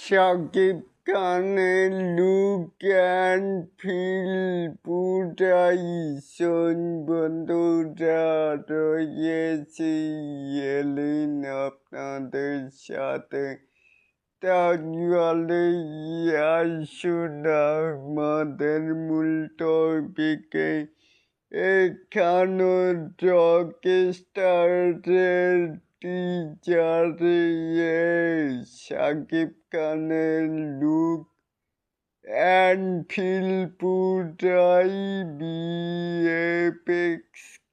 Shakib Khan look and feel পুরাই বন্ধুরা রয়েছি এলিন আপনাদের সাথে। তাহলে আসুন আমাদের মূল টপিকে। এখানে রকস্টারের টিজারে Shakib Khan look and feel পুরাই VFX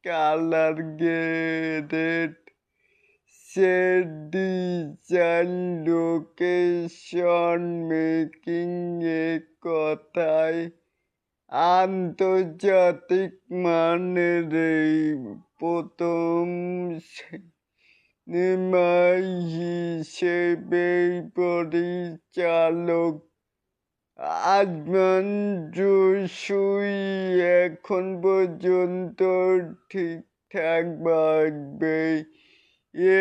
colour graded set design location making এ কথায় আন্তর্জাতিক মানের এই প্রথম সিনেমা হিসেবে পরিচালক আজমান জসুই এখন পর্যন্ত ঠিকঠাকভাবে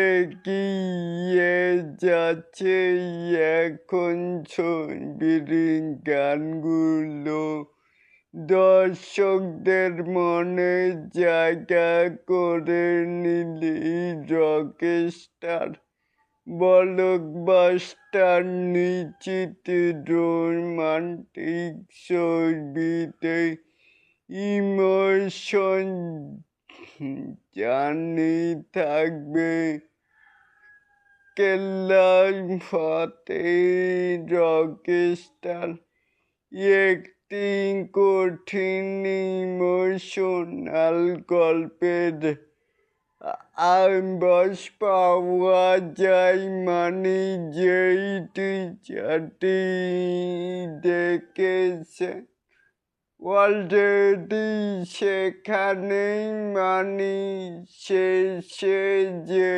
এগিয়ে যাচ্ছে। এখন ছবির গানগুলো দর্শকদের মনে জায়গা করে নিলে রকস্টার ব্লকবাস্টার নিশ্চিত রোমান্টিক ছবিতে ইমোশন জানি থাকবে কেল্লার ফতে রকস্টার একটি কঠিন ইমোশনাল গল্পের আভাস পাওয়া যায়। মানে যেই টিজারটি দেখেছে অলরেডি সেখানেই মানে শেষে যে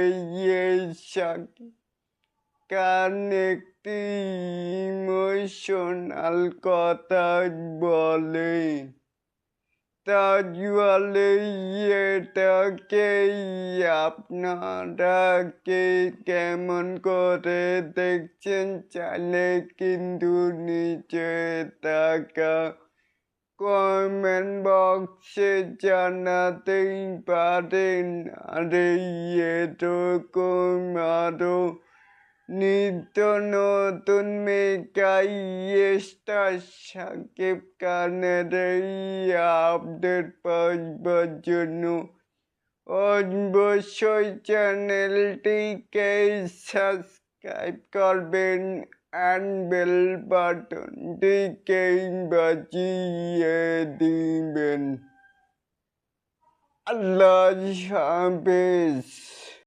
শাকিব খান একটি ইমোশনাল কথা বলে, তাহলে এটাকে আপনারা কে কেমন করে দেখছেন চাইলে কিন্তু নিচে থাকা কমেন্ট বক্সে জানাতেই পারেন। আর এরকম আরও নিত্য নতুন মেগাই স্টার শাকিব খানের এই আপডেট পাওয়ার জন্য অবশ্যই চ্যানেলটিকে সাবস্ক্রাইব করবেন অ্যান্ড বেল বাটনটিকে বাজিয়ে দিবেন। আল্লাহ হাফেজ।